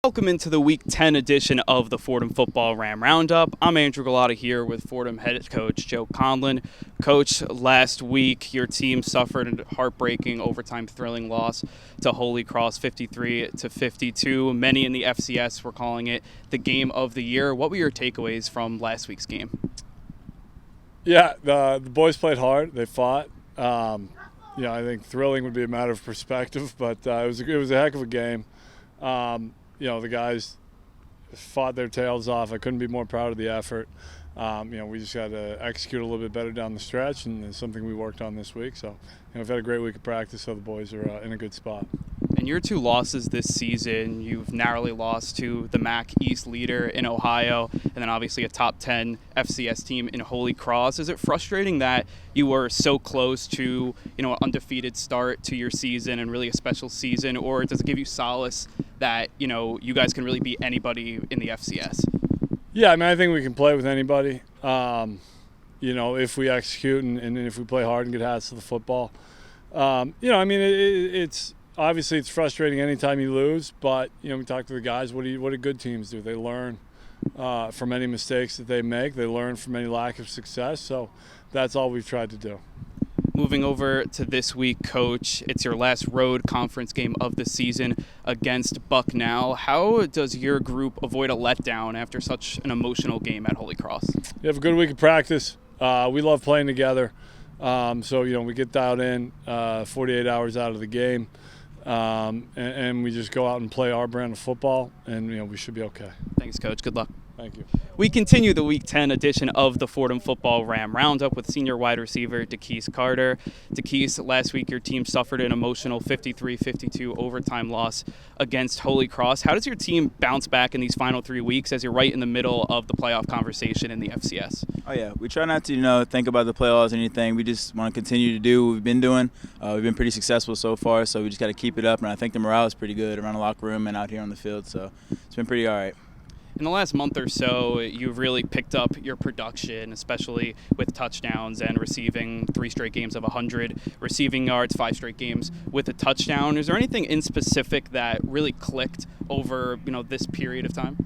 Welcome into the Week 10 edition of the Fordham Football Ram Roundup. I'm Andrew Gullotta here with Fordham head coach Joe Conlin. Coach, last week your team suffered a heartbreaking overtime thrilling loss to Holy Cross 53-52. Many in the FCS were calling it the game of the year. What were your takeaways from last week's game? Yeah, the boys played hard. They fought. I think thrilling would be a matter of perspective, but it was a heck of a game. The guys fought their tails off. I couldn't be more proud of the effort. We just got to execute a little bit better down the stretch, and it's something we worked on this week. So, we've had a great week of practice, so the boys are in a good spot. In your two losses this season, you've narrowly lost to the MAC East leader in Ohio, and then obviously a top 10 FCS team in Holy Cross. Is it frustrating that you were so close to, an undefeated start to your season and really a special season, or does it give you solace that, you guys can really beat anybody in the FCS? Yeah, I think we can play with anybody, if we execute and if we play hard and get hats to the football. It's obviously it's frustrating anytime you lose, but, we talk to the guys, what do good teams do? They learn from any mistakes that they make. They learn from any lack of success, so that's all we've tried to do. Moving over to this week, Coach, it's your last road conference game of the season against Bucknell. How does your group avoid a letdown after such an emotional game at Holy Cross? We have a good week of practice. We love playing together. We get dialed in 48 hours out of the game, and we just go out and play our brand of football, and, we should be okay. Thanks, Coach. Good luck. Thank you. We continue the Week 10 edition of the Fordham Football Ram Roundup with senior wide receiver Dequece Carter. Dequece, last week your team suffered an emotional 53-52 overtime loss against Holy Cross. How does your team bounce back in these final 3 weeks as you're right in the middle of the playoff conversation in the FCS? Oh, yeah. We try not to, think about the playoffs or anything. We just want to continue to do what we've been doing. We've been pretty successful so far, so we just got to keep it up. And I think the morale is pretty good around the locker room and out here on the field, so it's been pretty all right. In the last month or so, you've really picked up your production, especially with touchdowns and receiving 3 straight games of 100 receiving yards, 5 straight games with a touchdown. Is there anything in specific that really clicked over, this period of time?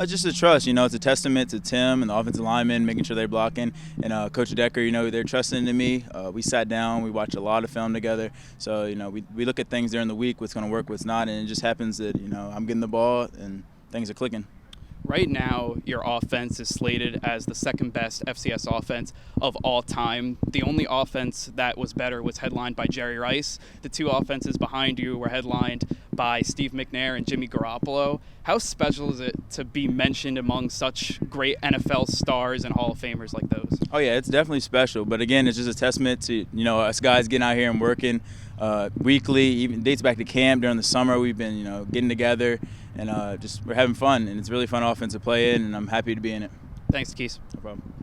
Just the trust. It's a testament to Tim and the offensive linemen, making sure they're blocking. And Coach Decker, they're trusting in me. We sat down. We watched a lot of film together. So, we look at things during the week, what's going to work, what's not. And it just happens that, I'm getting the ball and things are clicking. Right now, your offense is slated as the second best FCS offense of all time. The only offense that was better was headlined by Jerry Rice. The 2 offenses behind you were headlined by Steve McNair and Jimmy Garoppolo. How special is it to be mentioned among such great NFL stars and Hall of Famers like those? Oh, yeah, it's definitely special. But, again, it's just a testament to, us guys getting out here and working weekly. Even dates back to camp during the summer. We've been, getting together and we're having fun. And it's really fun offense to play in, and I'm happy to be in it. Thanks, Keith. No problem.